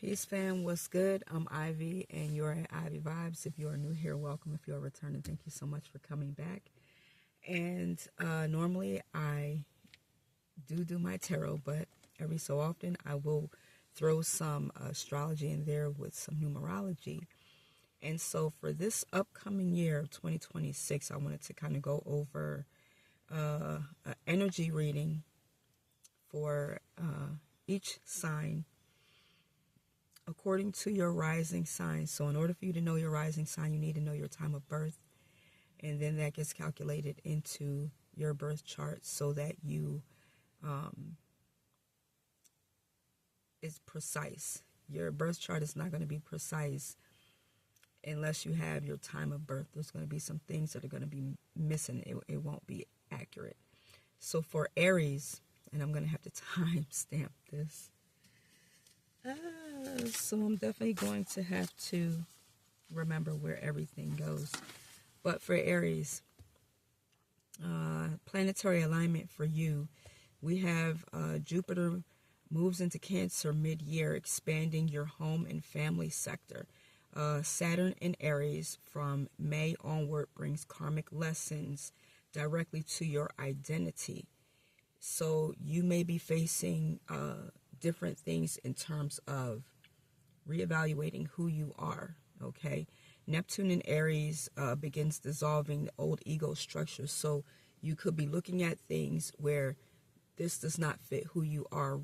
Peace fam, what's good? I'm Ivy and you're at Ivy Vibes. If you are new here, welcome. If you're returning, thank you so much for coming back. And normally I do my tarot, but every so often I will throw some astrology in there with some numerology. And so for this upcoming year of 2026, I wanted to kind of go over an energy reading for each sign according to your rising sign. So in order for you to know your rising sign, you need to know your time of birth. And then that gets calculated into your birth chart so that you is precise. Your birth chart is not going to be precise unless you have your time of birth. There's going to be some things that are going to be missing. It won't be accurate. So for Aries, and I'm going to have to time stamp this. So I'm definitely going to have to remember where everything goes. But for Aries, planetary alignment for you, we have Jupiter moves into Cancer mid-year, expanding your home and family sector. Saturn in Aries from May onward brings karmic lessons directly to your identity. So you may be facing different things in terms of reevaluating who you are, okay? Neptune in Aries begins dissolving the old ego structure. So you could be looking at things where this does not fit who you are,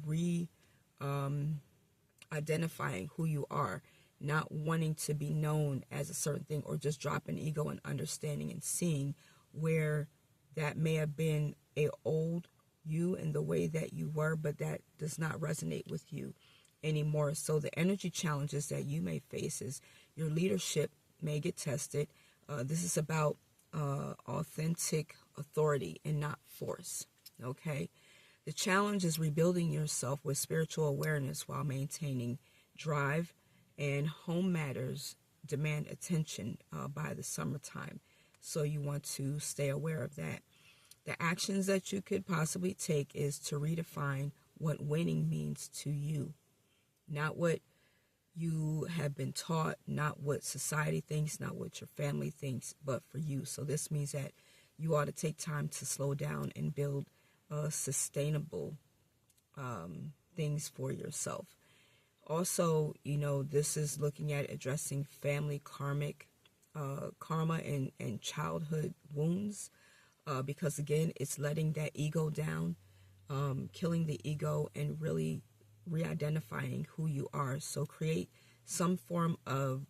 identifying who you are, not wanting to be known as a certain thing, or just dropping ego and understanding and seeing where that may have been a old you in the way that you were, but that does not resonate with you anymore. So the energy challenges that you may face is your leadership may get tested. This is about authentic authority and not force, okay? The challenge is rebuilding yourself with spiritual awareness while maintaining drive, and home matters demand attention by the summertime. So you want to stay aware of that. The actions that you could possibly take is to redefine what winning means to you. Not what you have been taught, not what society thinks, not what your family thinks, but for you. So this means that you ought to take time to slow down and build sustainable things for yourself. Also, you know, this is looking at addressing family karma and childhood wounds. Because again, it's letting that ego down, killing the ego, and really re-identifying who you are. So create some form of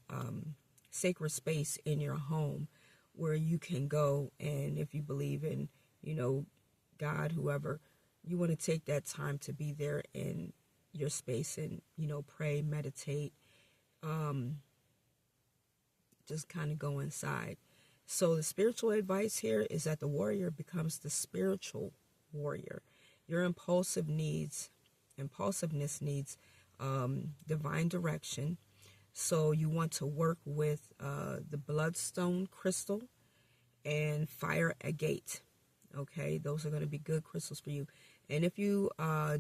sacred space in your home where you can go, and if you believe in, you know, God, whoever, you want to take that time to be there in your space and, you know, pray, meditate, just kind of go inside. So the spiritual advice here is that the warrior becomes the spiritual warrior. Your impulsiveness needs divine direction. So you want to work with the bloodstone crystal and fire agate. Okay, those are going to be good crystals for you. And if you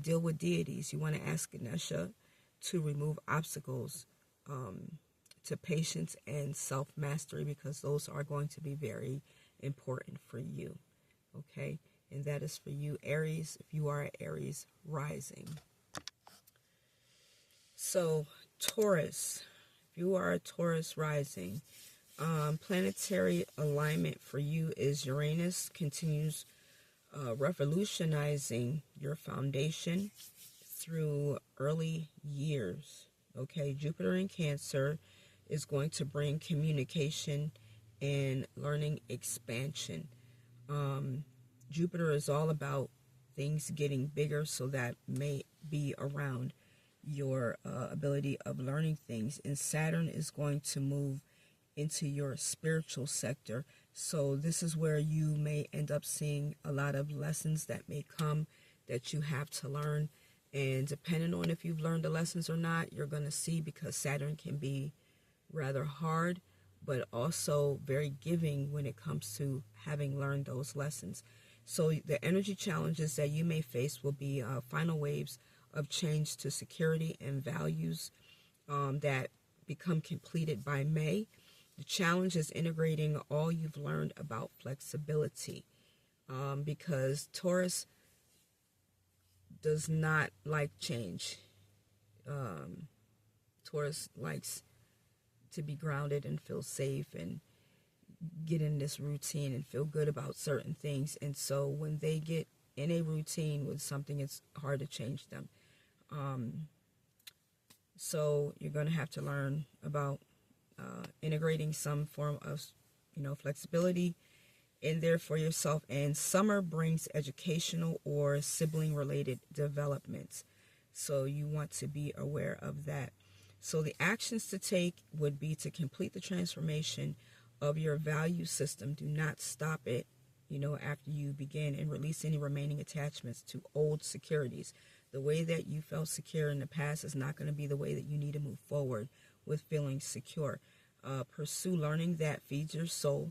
deal with deities, you want to ask Ganesha to remove obstacles to patience and self-mastery, because those are going to be very important for you, okay? And that is for you, Aries, if you are an Aries rising. So, Taurus, if you are a Taurus rising, planetary alignment for you is Uranus continues revolutionizing your foundation through early years, okay? Jupiter in Cancer is going to bring communication and learning expansion. Jupiter is all about things getting bigger, so that may be around your ability of learning things. And Saturn is going to move into your spiritual sector. So this is where you may end up seeing a lot of lessons that may come that you have to learn. And depending on if you've learned the lessons or not, you're going to see, because Saturn can be rather hard, but also very giving when it comes to having learned those lessons. So the energy challenges that you may face will be final waves of change to security and values, that become completed by May. The challenge is integrating all you've learned about flexibility, because Taurus does not like change. Taurus likes to be grounded and feel safe and get in this routine and feel good about certain things. And so when they get in a routine with something, it's hard to change them. So you're going to have to learn about integrating some form of, flexibility in there for yourself. And summer brings educational or sibling related developments. So you want to be aware of that. So the actions to take would be to complete the transformation of your value system. Do not stop it, after you begin, and release any remaining attachments to old securities. The way that you felt secure in the past is not going to be the way that you need to move forward with feeling secure. Pursue learning that feeds your soul,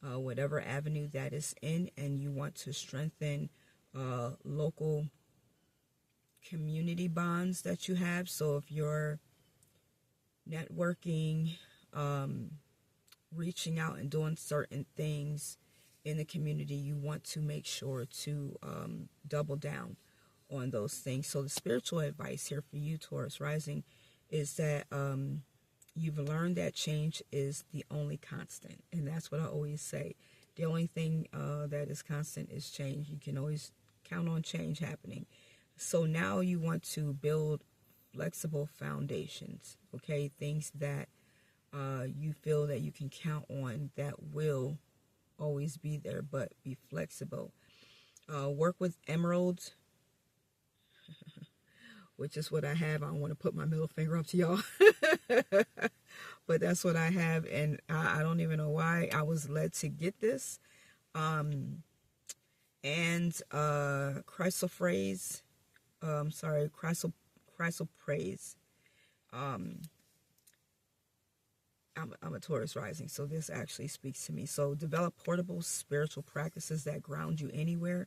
whatever avenue that is in, and you want to strengthen local community bonds that you have. So if you're networking, reaching out and doing certain things in the community, you want to make sure to double down on those things. So the spiritual advice here for you, Taurus rising, is that you've learned that change is the only constant. And that's what I always say. The only thing that is constant is change. You can always count on change happening. So now you want to build flexible foundations, okay? Things that you feel that you can count on that will always be there, but be flexible. Work with emeralds, which is what I have. I don't want to put my middle finger up to y'all, but that's what I have, and I don't even know why I was led to get this. And chrysoprase, chrysoprase. I'm a Taurus rising, so this actually speaks to me. So develop portable spiritual practices that ground you anywhere.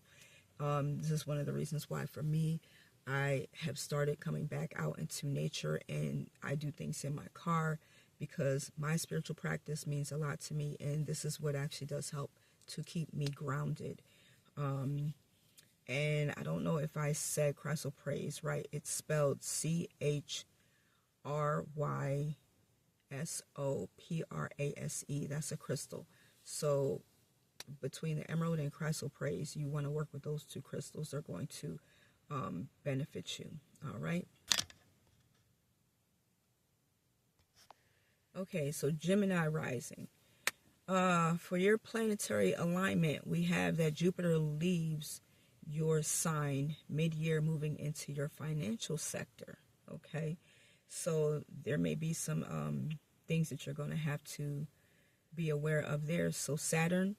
This is one of the reasons why, for me, I have started coming back out into nature, and I do things in my car because my spiritual practice means a lot to me, and this is what actually does help to keep me grounded. And I don't know if I said chrysoprase right. It's spelled CHRYSOPRASE. That's a crystal. So between the emerald and chrysoprase, you want to work with those two crystals. They're going to benefit you. All right. Okay, so Gemini rising. For your planetary alignment, we have that Jupiter leaves your sign mid-year, moving into your financial sector. Okay, so there may be some things that you're going to have to be aware of there. So Saturn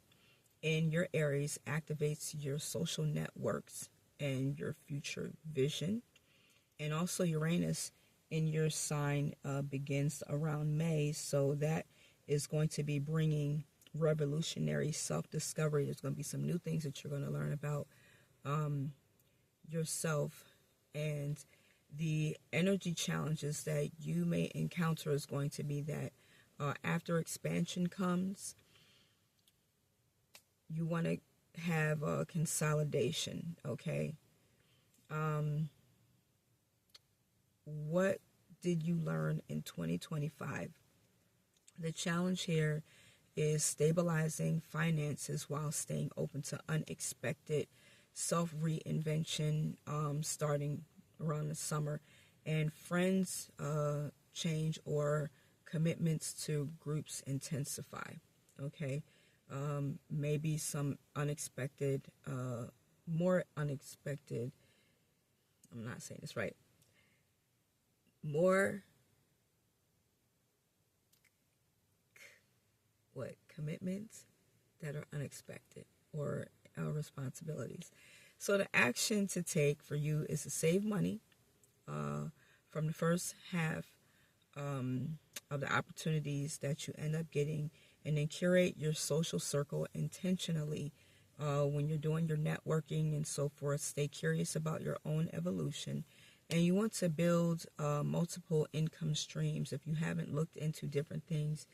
in your Aries activates your social networks and your future vision. And also Uranus in your sign begins around May. So that is going to be bringing revolutionary self-discovery. There's going to be some new things that you're going to learn about yourself, and the energy challenges that you may encounter is going to be that after expansion comes, you want to have a consolidation. Okay, what did you learn in 2025? The challenge here is stabilizing finances while staying open to unexpected self-reinvention starting around the summer, and friends change or commitments to groups intensify. Okay, maybe some unexpected, more unexpected, I'm not saying this right, more commitments that are unexpected, or responsibilities. So the action to take for you is to save money from the first half of the opportunities that you end up getting, and then curate your social circle intentionally when you're doing your networking and so forth. Stay curious about your own evolution. And you want to build multiple income streams. If you haven't looked into different things,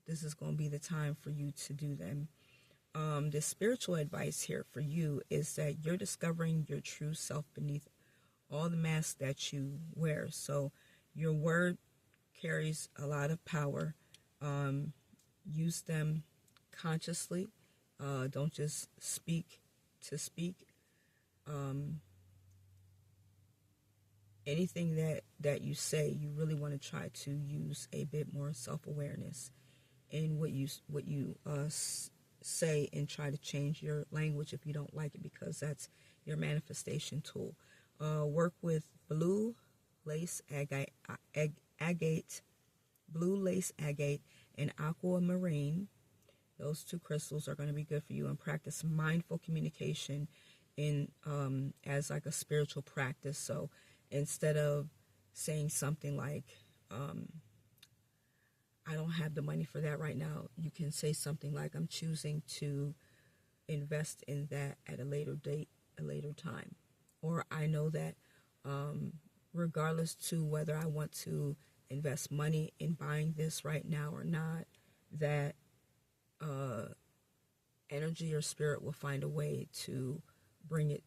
this is going to be the time for you to do them. The spiritual advice here for you is that you're discovering your true self beneath all the masks that you wear. So your word carries a lot of power. Use them consciously. Don't just speak to speak. Anything that you say, you really want to try to use a bit more self-awareness in what you say, and try to change your language if you don't like it, because that's your manifestation tool. Work with blue lace agate, and aquamarine. Those two crystals are going to be good for you, and practice mindful communication in as like a spiritual practice. So instead of saying something like, I don't have the money for that right now, you can say something like, I'm choosing to invest in that at a later date, a later time. Or I know that regardless to whether I want to invest money in buying this right now or not, that energy or spirit will find a way to bring it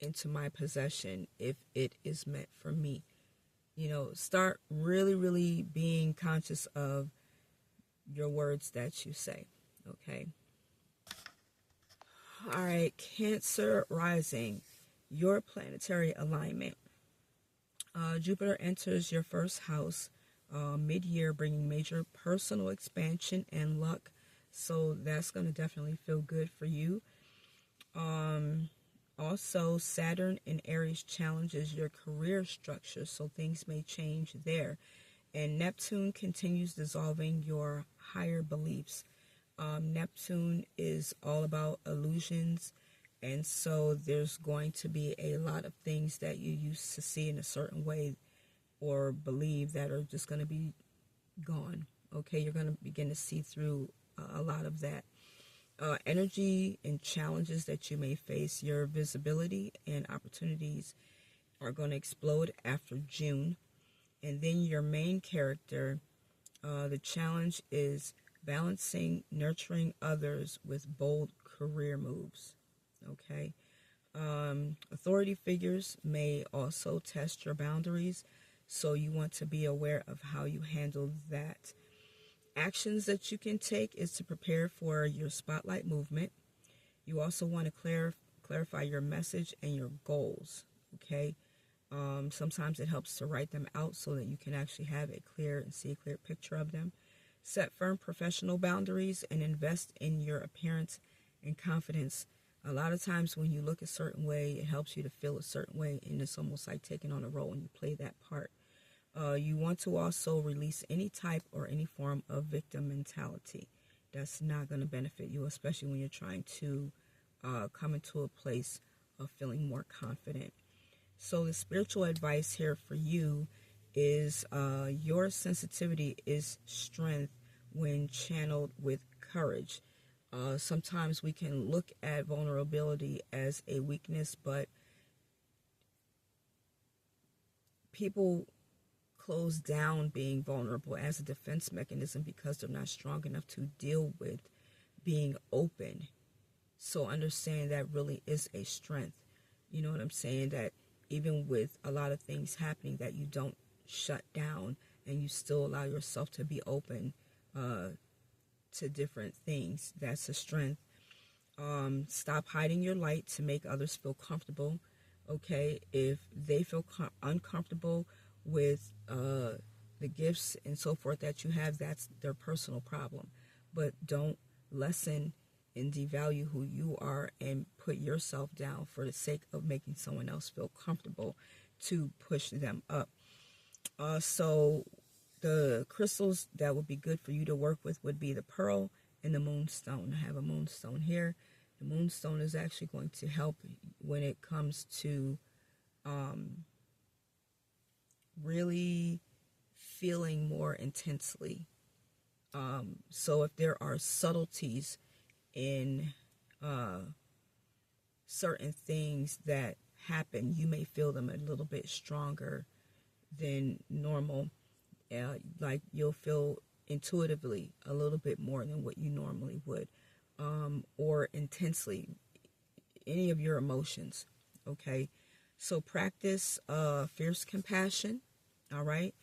into my possession if it is meant for me. You know, start really, really being conscious of your words that you say, okay? All right, Cancer rising, your planetary alignment. Jupiter enters your first house mid-year, bringing major personal expansion and luck. So that's going to definitely feel good for you. Also, Saturn in Aries challenges your career structure, so things may change there. And Neptune continues dissolving your higher beliefs. Neptune is all about illusions, and so there's going to be a lot of things that you used to see in a certain way or believe that are just going to be gone. Okay, you're going to begin to see through a lot of that. Energy and challenges that you may face, your visibility and opportunities are going to explode after June. And then your main character, the challenge is balancing nurturing others with bold career moves. Okay. Authority figures may also test your boundaries, so you want to be aware of how you handle that. Actions that you can take is to prepare for your spotlight movement. You also want to clarify your message and your goals, okay? Sometimes it helps to write them out so that you can actually have a clear and see a clear picture of them. Set firm professional boundaries and invest in your appearance and confidence. A lot of times when you look a certain way, it helps you to feel a certain way, and it's almost like taking on a role and you play that part. You want to also release any type or any form of victim mentality. That's not going to benefit you, especially when you're trying to come into a place of feeling more confident. So the spiritual advice here for you is your sensitivity is strength when channeled with courage. Sometimes we can look at vulnerability as a weakness, but people close down being vulnerable as a defense mechanism because they're not strong enough to deal with being open. So understand that really is a strength. You know what I'm saying? That even with a lot of things happening, that you don't shut down and you still allow yourself to be open to different things. That's a strength. Stop hiding your light to make others feel comfortable. Okay, if they feel uncomfortable with the gifts and so forth that you have, that's their personal problem. But don't lessen and devalue who you are and put yourself down for the sake of making someone else feel comfortable to push them up. So the crystals that would be good for you to work with would be the pearl and the moonstone. I have a moonstone here. The moonstone is actually going to help when it comes to really feeling more intensely. So if there are subtleties in certain things that happen, you may feel them a little bit stronger than normal. Like you'll feel intuitively a little bit more than what you normally would, or intensely, any of your emotions. Okay, so practice fierce compassion, all right,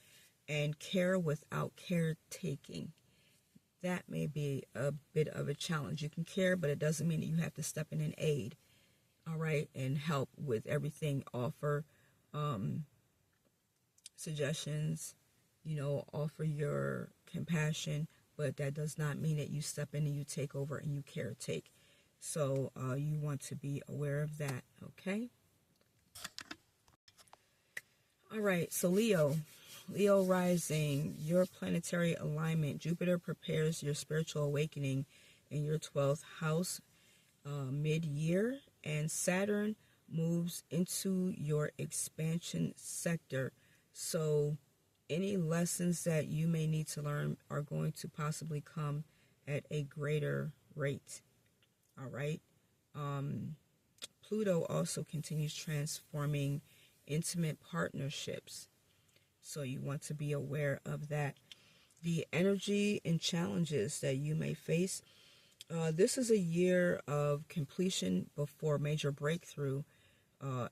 and care without caretaking. That may be a bit of a challenge. You can care, but it doesn't mean that you have to step in and aid, all right, and help with everything. Offer suggestions, offer your compassion, but that does not mean that you step in and you take over and you caretake. So you want to be aware of that, okay? All right, so Leo rising, your planetary alignment. Jupiter prepares your spiritual awakening in your 12th house mid-year, and Saturn moves into your expansion sector. So any lessons that you may need to learn are going to possibly come at a greater rate. All right. Pluto also continues transforming intimate partnerships. So you want to be aware of that. The energy and challenges that you may face. This is a year of completion before major breakthrough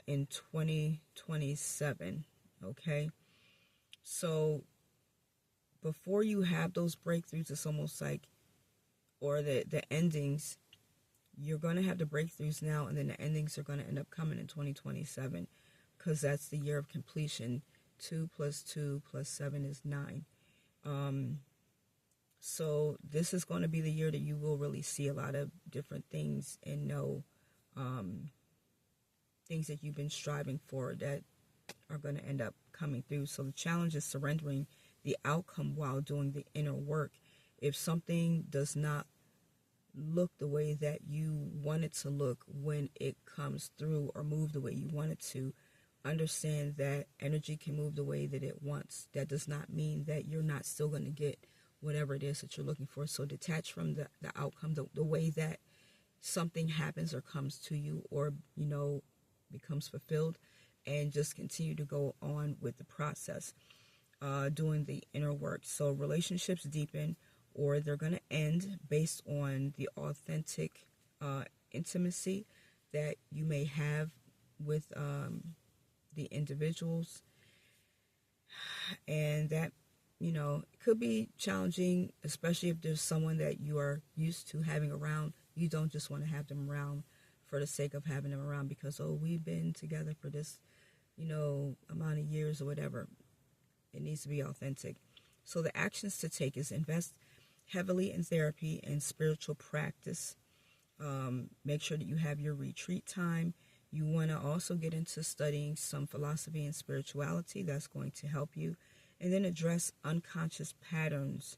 in 2027. Okay. So before you have those breakthroughs, it's almost like, or the endings, you're going to have the breakthroughs now, and then the endings are going to end up coming in 2027, because that's the year of completion. 2 + 2 + 7 is 9. So this is going to be the year that you will really see a lot of different things and know things that you've been striving for that are going to end up coming through. So the challenge is surrendering the outcome while doing the inner work. If something does not look the way that you want it to look when it comes through, or move the way you want it to, understand that energy can move the way that it wants. That does not mean that you're not still going to get whatever it is that you're looking for. So detach from the outcome, the way that something happens or comes to you, or becomes fulfilled, and just continue to go on with the process, doing the inner work. So relationships deepen, or they're going to end based on the authentic intimacy that you may have with the individuals. And that, it could be challenging, especially if there's someone that you are used to having around. You don't just want to have them around for the sake of having them around because, we've been together for this, amount of years or whatever. It needs to be authentic. So the actions to take is invest heavily in therapy and spiritual practice. Make sure that you have your retreat time. You want to also get into studying some philosophy and spirituality. That's going to help you. And then address unconscious patterns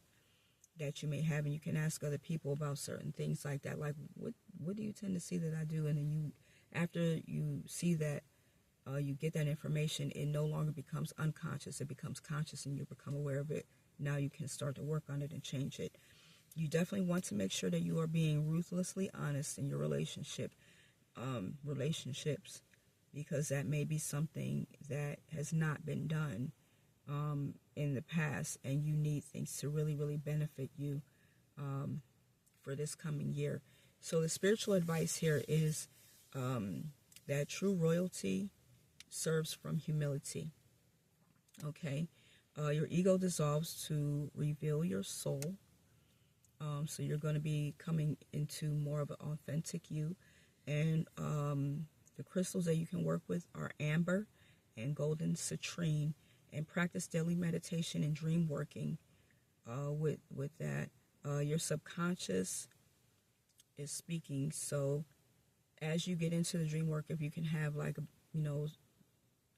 that you may have. And you can ask other people about certain things like that. Like, what do you tend to see that I do? And then after you see that, you get that information, it no longer becomes unconscious. It becomes conscious, and you become aware of it. Now you can start to work on it and change it. You definitely want to make sure that you are being ruthlessly honest in your relationships, because that may be something that has not been done in the past, and you need things to really, really benefit you for this coming year. So the spiritual advice here is that true royalty serves from humility. Okay, your ego dissolves to reveal your soul. So you're going to be coming into more of an authentic you. And the crystals that you can work with are amber and golden citrine. And practice daily meditation and dream working with that. Your subconscious is speaking. So as you get into the dream work, if you can have like a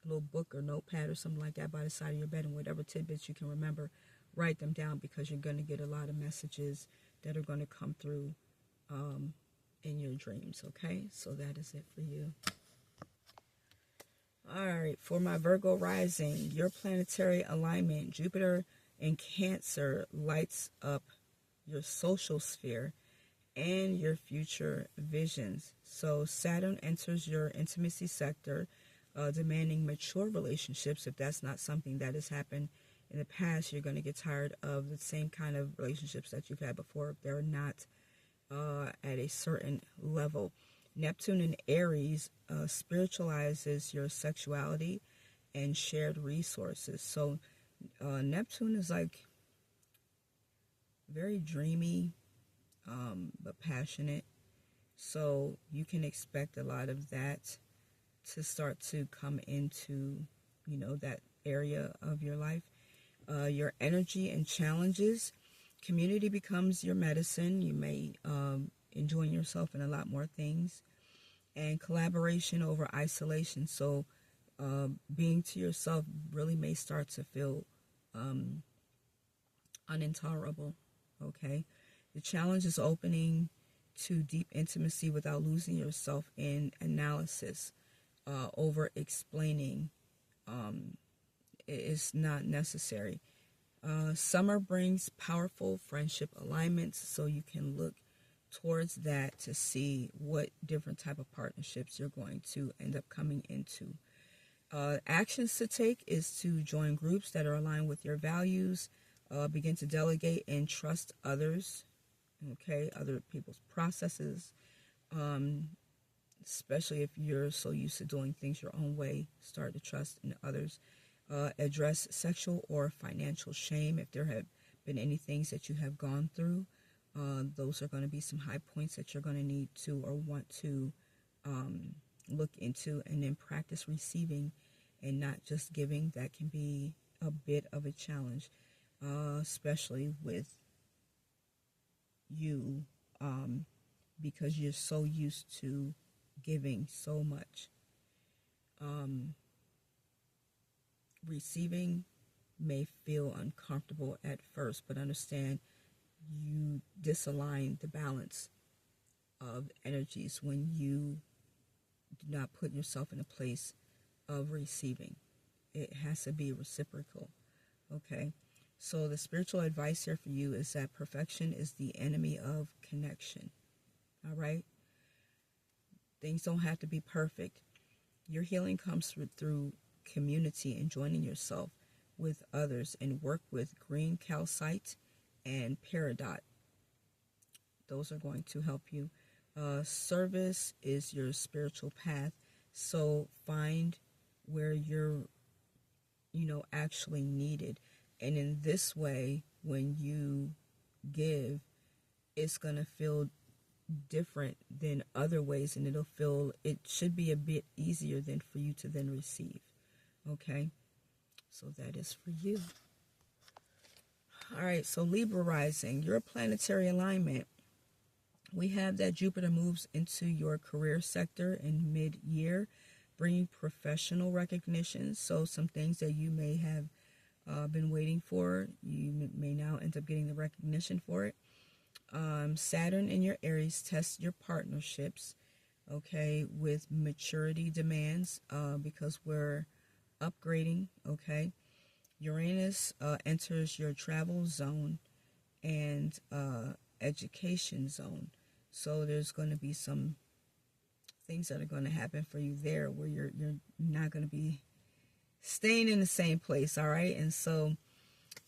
little book or notepad or something like that by the side of your bed, and whatever tidbits you can remember, write them down, because you're going to get a lot of messages that are going to come through in your dreams. Okay, so that is it for you. All right, for my Virgo rising, your planetary alignment, Jupiter in Cancer, lights up your social sphere and your future visions. So Saturn enters your intimacy sector, demanding mature relationships. If that's not something that has happened in the past, you're going to get tired of the same kind of relationships that you've had before if they're not at a certain level. Neptune in Aries spiritualizes your sexuality and shared resources. So Neptune is like very dreamy, but passionate. So you can expect a lot of that to start to come into, that area of your life. Your energy and challenges. Community becomes your medicine. You may enjoy yourself in a lot more things. And collaboration over isolation. So being to yourself really may start to feel unintolerable. Okay? The challenge is opening to deep intimacy without losing yourself in analysis. Over explaining is not necessary. Summer brings powerful friendship alignments, so you can look towards that to see what different type of partnerships you're going to end up coming into. Actions to take is to join groups that are aligned with your values, begin to delegate and trust others, okay, other people's processes, especially if you're so used to doing things your own way. Start to trust in others. Address sexual or financial shame. If there have been any things that you have gone through, those are going to be some high points that you're going to need to or want to look into. And then practice receiving and not just giving. That can be a bit of a challenge, especially with you, because you're so used to giving so much. Receiving may feel uncomfortable at first, but understand you disalign the balance of energies when you do not put yourself in a place of receiving. It has to be reciprocal. Okay? So the spiritual advice here for you is that perfection is the enemy of connection. All right? Things don't have to be perfect. Your healing comes through community and joining yourself with others, and work with green calcite and peridot. Those are going to help you. Service is your spiritual path. So find where you're, actually needed. And in this way, when you give, it's going to feel different than other ways, and it should be a bit easier than for you to then receive. Okay, so that is for you. All right, so Libra rising, your planetary alignment. We have that Jupiter moves into your career sector in mid-year, bringing professional recognition. So some things that you may have been waiting for, you may now end up getting the recognition for it. Saturn in your Aries tests your partnerships, okay, with maturity demands, because we're upgrading, okay. Uranus enters your travel zone and education zone. So there's going to be some things that are going to happen for you there where you're not going to be staying in the same place, all right? And so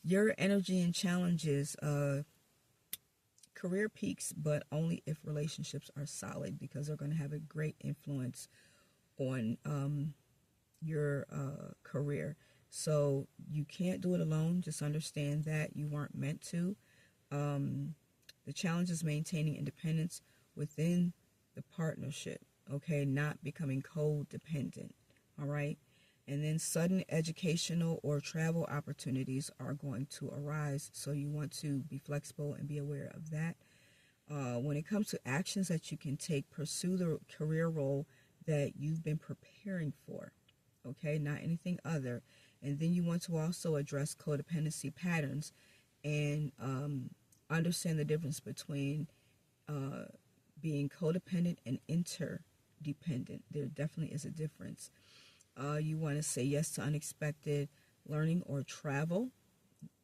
your energy and challenges, career peaks, but only if relationships are solid, because they're going to have a great influence on your career. So you can't do it alone. Just understand that you weren't meant to. The challenge is maintaining independence within the partnership, okay, not becoming codependent, all right? And then sudden educational or travel opportunities are going to arise, so you want to be flexible and be aware of that. When it comes to actions that you can take, pursue the career role that you've been preparing for, okay, not anything other. And then you want to also address codependency patterns and understand the difference between being codependent and interdependent. There definitely is a difference. You want to say yes to unexpected learning or travel.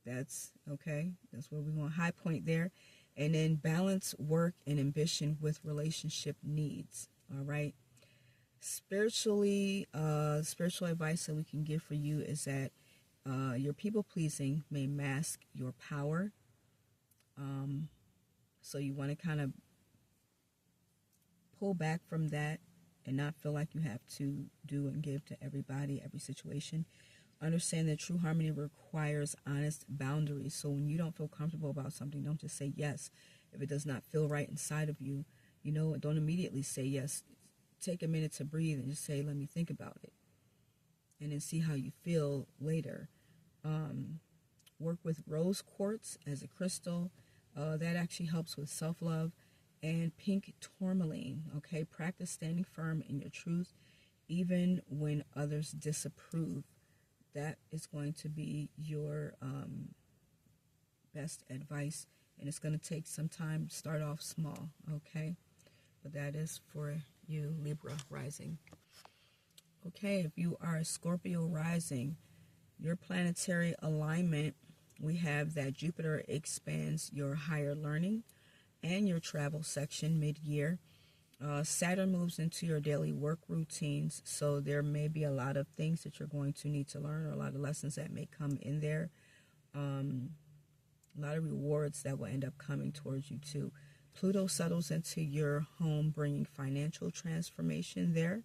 That's okay. That's where we want high point there. And then balance work and ambition with relationship needs. All right. Spiritually, spiritual advice that we can give for you is that your people pleasing may mask your power. So you want to kind of pull back from that and not feel like you have to do and give to everybody, every situation. Understand that true harmony requires honest boundaries. So when you don't feel comfortable about something, don't just say yes. If it does not feel right inside of you, don't immediately say yes. Take a minute to breathe and just say, let me think about it. And then see how you feel later. Work with rose quartz as a crystal. That actually helps with self-love. And pink tourmaline, okay? Practice standing firm in your truth, even when others disapprove. That is going to be your best advice. And it's going to take some time. Start off small, okay? But that is for you, Libra rising. Okay, if you are a Scorpio rising, your planetary alignment, we have that Jupiter expands your higher learning and your travel section mid-year. Saturn moves into your daily work routines, so there may be a lot of things that you're going to need to learn, or a lot of lessons that may come in there. A lot of rewards that will end up coming towards you too. Pluto settles into your home, bringing financial transformation there.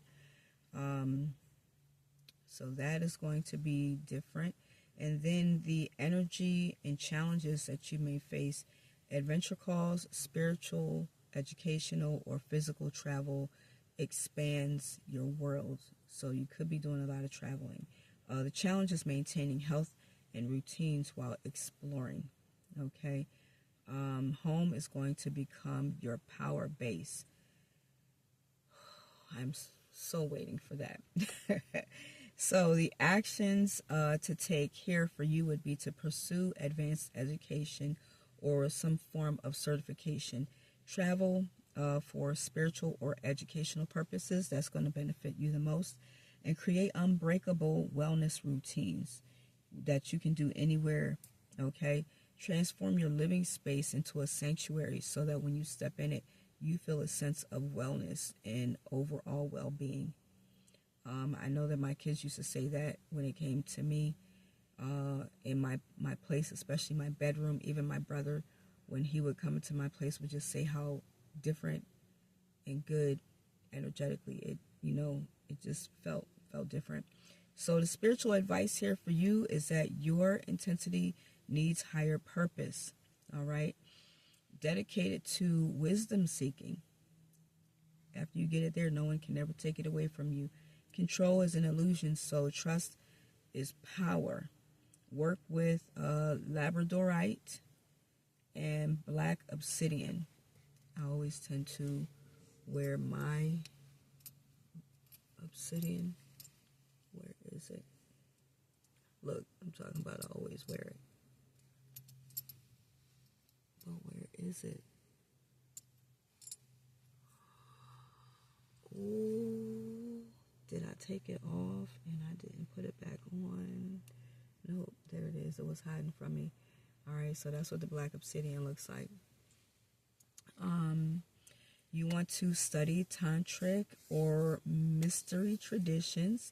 So that is going to be different. And then the energy and challenges that you may face. Adventure calls, spiritual, educational, or physical travel expands your world. So you could be doing a lot of traveling. The challenge is maintaining health and routines while exploring. Okay. Home is going to become your power base. I'm so waiting for that. So the actions to take here for you would be to pursue advanced education or some form of certification. Travel for spiritual or educational purposes. That's going to benefit you the most. And create unbreakable wellness routines that you can do anywhere. Okay. Transform your living space into a sanctuary so that when you step in it, you feel a sense of wellness and overall well-being. I know that my kids used to say that when it came to me in my place, especially my bedroom. Even my brother, when he would come into my place, would just say how different and good energetically it just felt different. So the spiritual advice here for you is that your intensity needs higher purpose. All right. Dedicated to wisdom seeking. After you get it there, no one can ever take it away from you. Control is an illusion, so trust is power. Work with labradorite and black obsidian. I always tend to wear my obsidian. Where is it? Look, I'm talking about I always wear it. But where is it? Ooh, did I take it off and I didn't put it back on? Nope, there it is. It was hiding from me. All right, so that's what the black obsidian looks like. You want to study tantric or mystery traditions.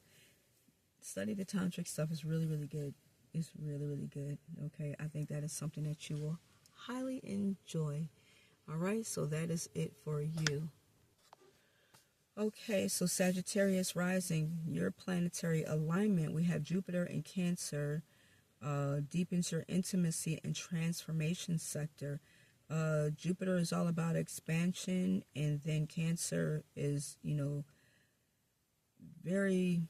Study the tantric stuff is really, really good. It's really, really good. Okay, I think that is something that you will highly enjoy. All right, so that is it for you. Okay, so Sagittarius rising, your planetary alignment, we have Jupiter in Cancer, deepens your intimacy and transformation sector. Jupiter is all about expansion, and then Cancer is, very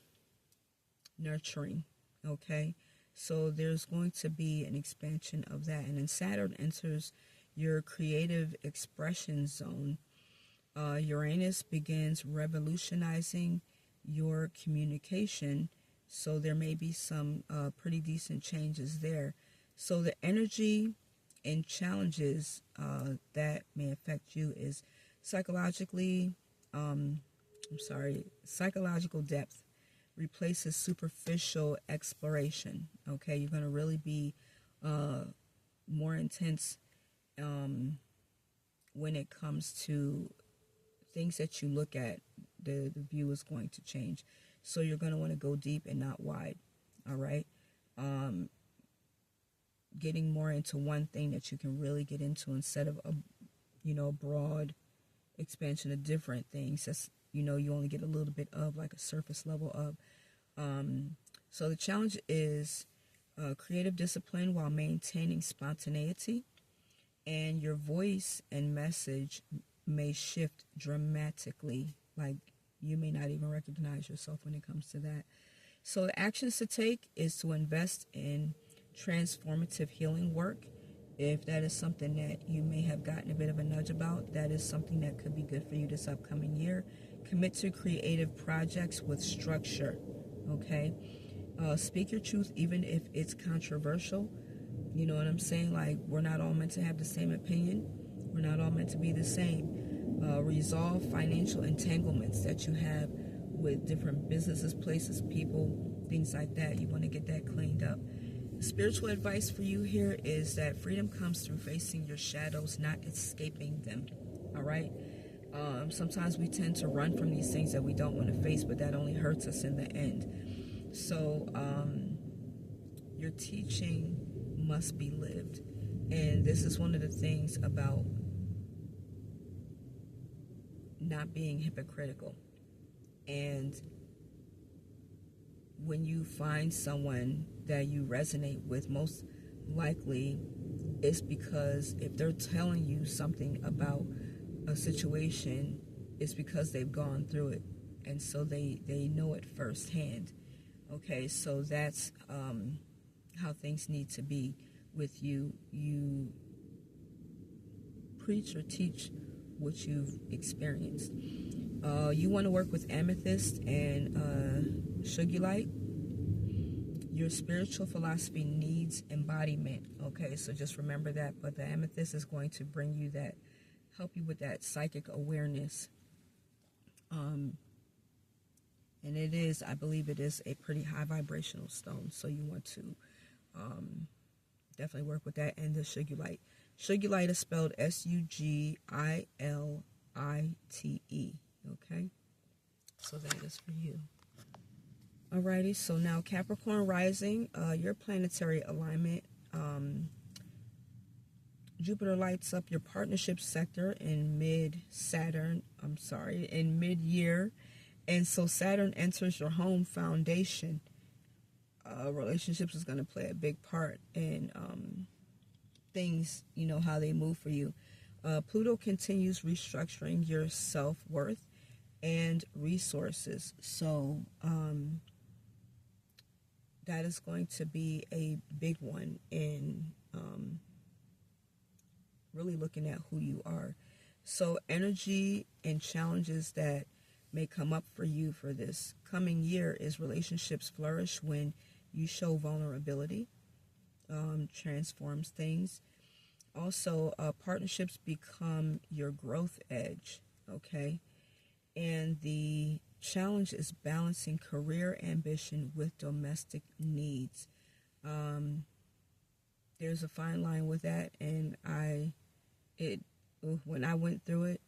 nurturing, okay? So there's going to be an expansion of that. And then Saturn enters your creative expression zone. Uranus begins revolutionizing your communication. So there may be some pretty decent changes there. So the energy and challenges that may affect you is psychological depth replaces superficial exploration. Okay, you're going to really be more intense when it comes to things that you look at the view is going to change. So you're going to want to go deep and not wide. All right. Getting more into one thing that you can really get into instead of a broad expansion of different things. That's, you only get a little bit of, like a surface level of. So the challenge is creative discipline while maintaining spontaneity, and your voice and message may shift dramatically. Like, you may not even recognize yourself when it comes to that. So the actions to take is to invest in transformative healing work. If that is something that you may have gotten a bit of a nudge about, that is something that could be good for you this upcoming year. Commit to creative projects with structure, okay? Speak your truth even if it's controversial. You know what I'm saying? Like, we're not all meant to have the same opinion. We're not all meant to be the same. Resolve financial entanglements that you have with different businesses, places, people, things like that. You want to get that cleaned up. Spiritual advice for you here is that freedom comes through facing your shadows, not escaping them. All right? Sometimes we tend to run from these things that we don't want to face, but that only hurts us in the end. So your teaching must be lived. And this is one of the things about not being hypocritical. And when you find someone that you resonate with, most likely it's because if they're telling you something about a situation, it's because they've gone through it, and so they know it firsthand. Okay, so that's how things need to be with you. You preach or teach what you've experienced. You want to work with amethyst and sugilite. Your spiritual philosophy needs embodiment. Okay, so just remember that. But the amethyst is going to bring you that, help you with that psychic awareness. And it is, I believe it is a pretty high vibrational stone. So you want to definitely work with that. And the sugilite. Sugilite is spelled Sugilite. Okay, so that is for you. Alrighty, so now Capricorn rising, your planetary alignment, Jupiter lights up your partnership sector in mid-year. And so Saturn enters your home foundation. Relationships is going to play a big part in things, how they move for you. Pluto continues restructuring your self-worth and resources. So that is going to be a big one in really looking at who you are. So energy and challenges that may come up for you for this coming year is relationships flourish when you show vulnerability, transforms things. Also, partnerships become your growth edge, okay? And the challenge is balancing career ambition with domestic needs. There's a fine line with that, and when I went through it,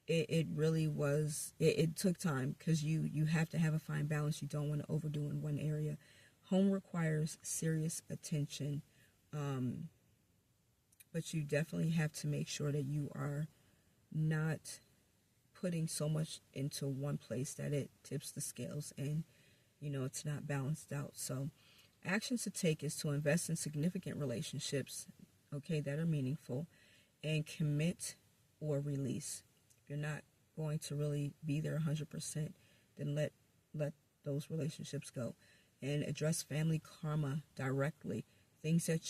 it really was, it took time, because you have to have a fine balance. You don't want to overdo in one area. Home requires serious attention, but you definitely have to make sure that you are not putting so much into one place that it tips the scales and, it's not balanced out. So actions to take is to invest in significant relationships, okay, that are meaningful, and commit or release. If you're not going to really be there 100%, then let those relationships go. And address family karma directly. Things that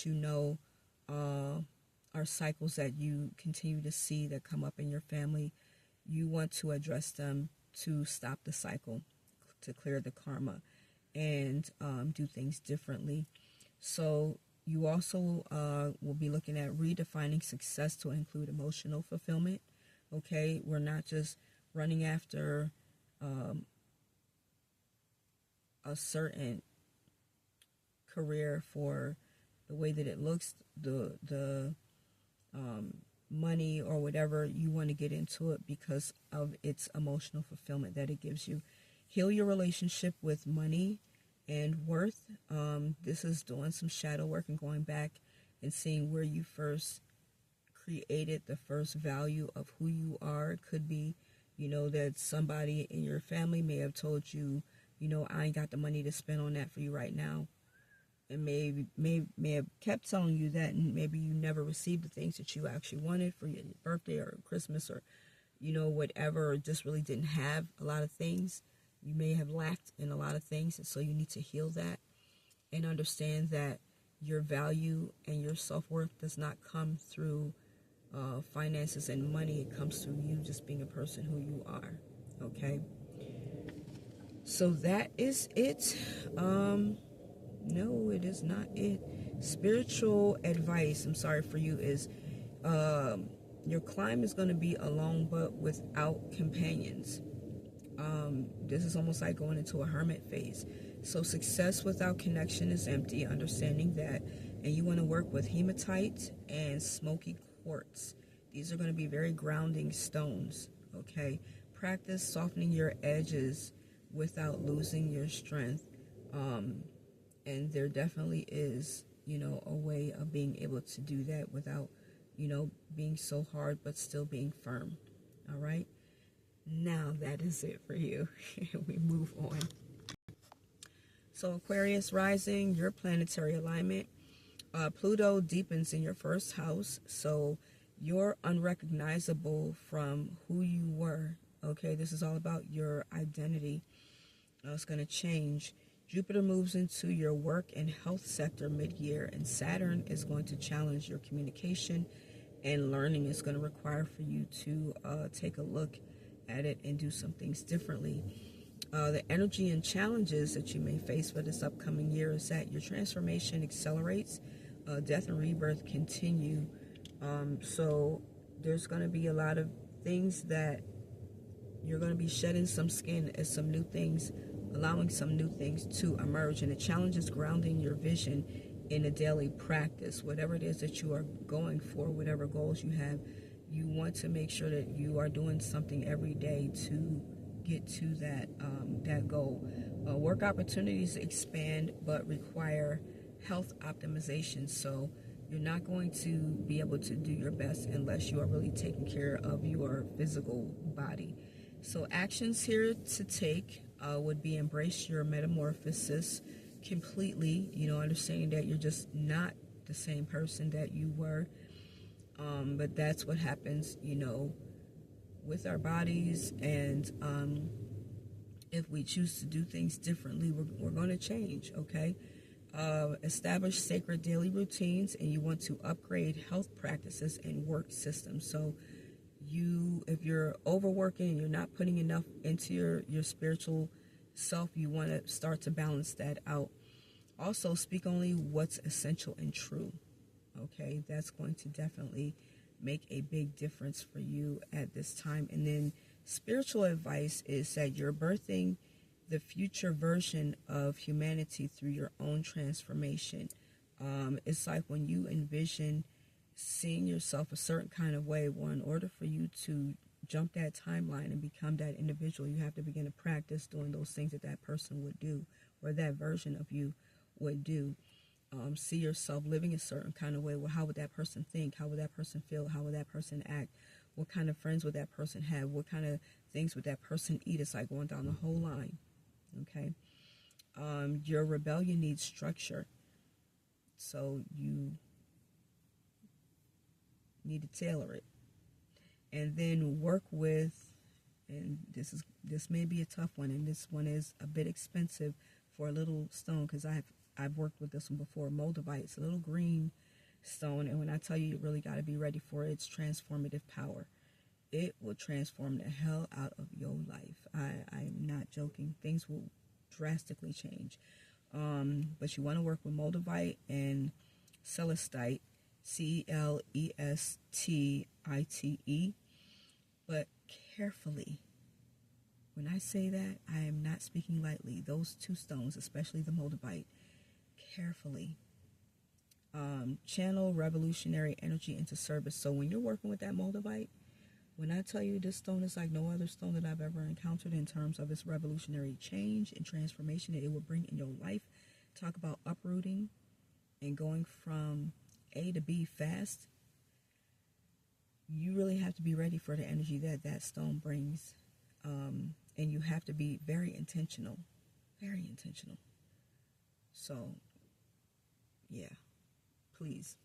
are cycles that you continue to see that come up in your family. You want to address them to stop the cycle, to clear the karma, and do things differently. So you also will be looking at redefining success to include emotional fulfillment. Okay, we're not just running after a certain career for the way that it looks, the money or whatever, you want to get into it because of its emotional fulfillment that it gives you. Heal your relationship with money and worth. This is doing some shadow work and going back and seeing where you first created the first value of who you are. It could be, that somebody in your family may have told you, I ain't got the money to spend on that for you right now. And may have kept telling you that, and maybe you never received the things that you actually wanted for your birthday or Christmas or, whatever, or just really didn't have a lot of things. You may have lacked in a lot of things, and so you need to heal that and understand that your value and your self-worth does not come through finances and money. It comes through you just being a person who you are. Okay? So that is it. No, it is not it. Spiritual advice, I'm sorry for you, is your climb is going to be alone but without companions. This is almost like going into a hermit phase. So success without connection is empty, understanding that. And you want to work with hematite and smoky quartz. These are going to be very grounding stones, okay? Practice softening your edges without losing your strength. And there definitely is, a way of being able to do that without, being so hard but still being firm. All right? Now that is it for you. We move on. So Aquarius rising, your planetary alignment. Pluto deepens in your first house. So you're unrecognizable from who you were. Okay, this is all about your identity. It's going to change. Jupiter moves into your work and health sector mid-year, and Saturn is going to challenge your communication and learning. Is going to require for you to take a look at it and do some things differently. The energy and challenges that you may face for this upcoming year is that your transformation accelerates, death and rebirth continue. So there's going to be a lot of things that you're going to be shedding some skin as some new things, allowing some new things to emerge. And the challenge is grounding your vision in a daily practice. Whatever it is that you are going for, whatever goals you have, you want to make sure that you are doing something every day to get to that goal. Work opportunities expand but require health optimization. So you're not going to be able to do your best unless you are really taking care of your physical body. So actions here to take would be embrace your metamorphosis completely, understanding that you're just not the same person that you were. But that's what happens, with our bodies. And if we choose to do things differently, we're going to change, okay? Establish sacred daily routines, and you want to upgrade health practices and work systems. So if you're overworking and you're not putting enough into your spiritual self, you want to start to balance that out. Also, speak only what's essential and true. Okay, that's going to definitely make a big difference for you at this time. And then spiritual advice is that you're birthing the future version of humanity through your own transformation. It's like when you envision seeing yourself a certain kind of way, well, in order for you to jump that timeline and become that individual, you have to begin to practice doing those things that person would do, or that version of you would do. See yourself living a certain kind of way. Well, how would that person think? How would that person feel? How would that person act? What kind of friends would that person have? What kind of things would that person eat? It's like going down the whole line. Okay. Your rebellion needs structure. So you need to tailor it. And then work with, and this may be a tough one, and this one is a bit expensive for a little stone, because I've worked with this one before, moldavite. It's a little green stone, and when I tell you really got to be ready for its transformative power, it will transform the hell out of your life. I am not joking. Things will drastically change. But you want to work with moldavite and celestite, CLESTITE, but carefully. When I say that, I am not speaking lightly. Those two stones, especially the moldavite, carefully. Channel revolutionary energy into service. So when you're working with that moldavite, when I tell you this stone is like no other stone that I've ever encountered in terms of its revolutionary change and transformation that it will bring in your life. Talk about uprooting and going from A to B fast. You really have to be ready for the energy that that stone brings. And you have to be very intentional. Very intentional. So, yeah. Please.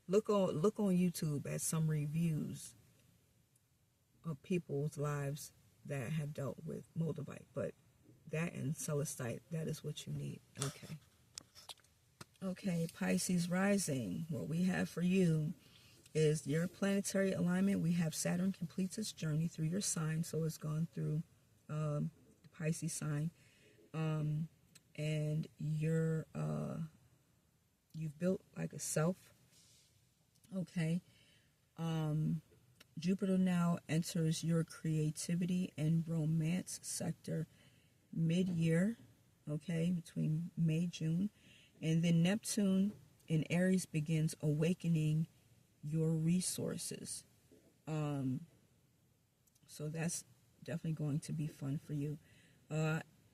Look on YouTube at some reviews of people's lives that have dealt with moldavite. But that and celestite, that is what you need. Okay. Okay, Pisces rising. What we have for you is your planetary alignment. We have Saturn completes its journey through your sign. So it's gone through the Pisces sign. And you've built like a self. Okay. Jupiter now enters your creativity and romance sector mid-year, okay, between May, June. And then Neptune in Aries begins awakening your resources. So that's definitely going to be fun for you.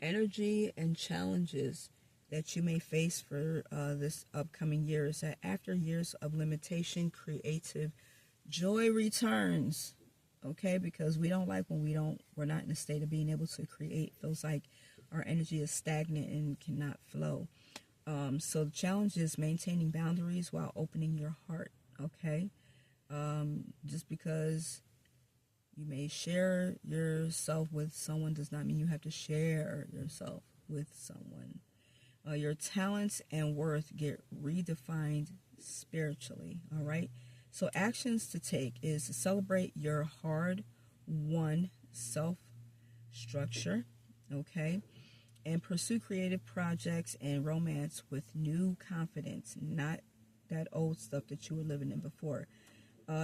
Energy and challenges that you may face for this upcoming year is that after years of limitation, creative joy returns, okay? Because we don't like when we're not in a state of being able to create. Feels like our energy is stagnant and cannot flow. So the challenge is maintaining boundaries while opening your heart, okay? Just because you may share yourself with someone does not mean you have to share yourself with someone. Your talents and worth get redefined spiritually, all right? So actions to take is to celebrate your hard-won self-structure, okay? And pursue creative projects and romance with new confidence, not that old stuff that you were living in before.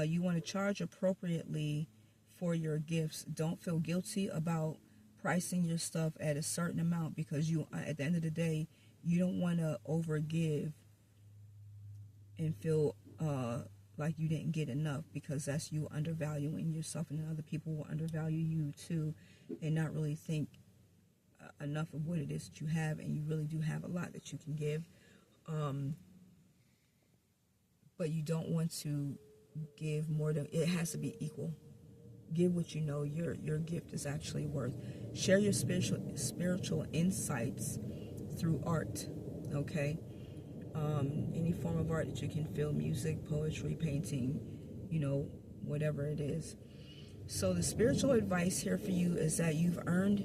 You want to charge appropriately for your gifts. Don't feel guilty about pricing your stuff at a certain amount because you, at the end of the day, you don't want to overgive and feel like you didn't get enough, because that's you undervaluing yourself, and then other people will undervalue you too and not really think enough of what it is that you have, and you really do have a lot that you can give. But you don't want to give more than, it has to be equal. Give what you know your gift is actually worth. Share your spiritual insights through art, okay? Any form of art that you can feel, music, poetry, painting, whatever it is. So the spiritual advice here for you is that you've earned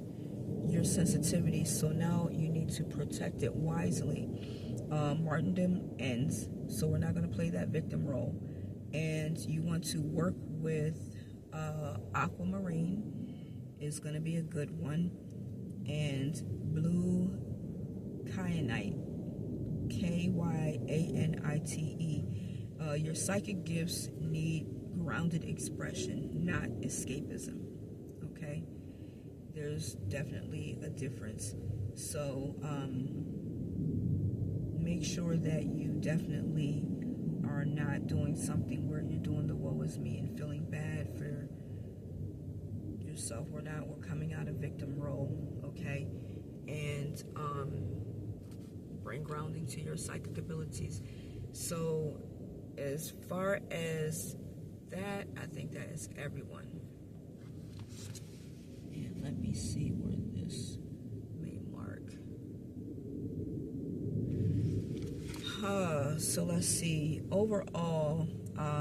your sensitivity, so now you need to protect it wisely. Martyrdom ends, so we're not going to play that victim role. And you want to work with aquamarine is going to be a good one, and blue kyanite, Kyanite. Your psychic gifts need grounded expression, not escapism, okay? There's definitely a difference. So make sure that you definitely are not doing something where you're doing the woe is me and feeling bad for yourself. We're coming out of victim role, okay? And bring grounding to your psychic abilities. So as far as that, I think that is everyone. And let me see where this may mark. So let's see. Overall,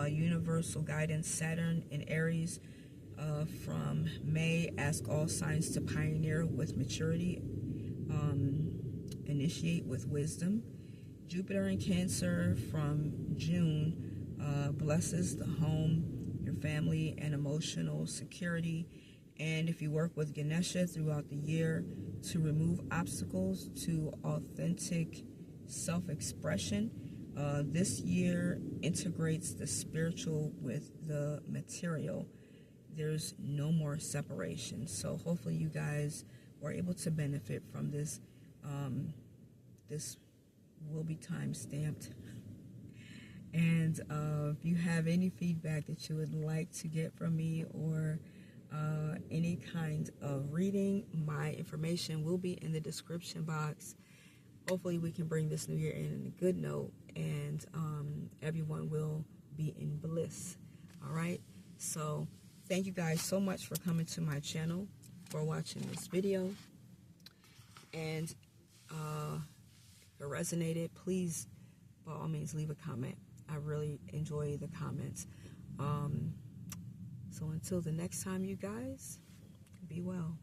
universal guidance, Saturn in Aries from May. Ask all signs to pioneer with maturity. Initiate with wisdom. Jupiter in Cancer from June blesses the home, your family, and emotional security. And if you work with Ganesha throughout the year to remove obstacles to authentic self-expression, this year integrates the spiritual with the material. There's no more separation. So hopefully you guys were able to benefit from this. This will be time stamped. And if you have any feedback that you would like to get from me, or any kind of reading, my information will be in the description box. Hopefully we can bring this new year in a good note, and everyone will be in bliss. All right, so thank you guys so much for coming to my channel, for watching this video. And if it resonated, please by all means leave a comment. I really enjoy the comments. So until the next time, you guys, be well.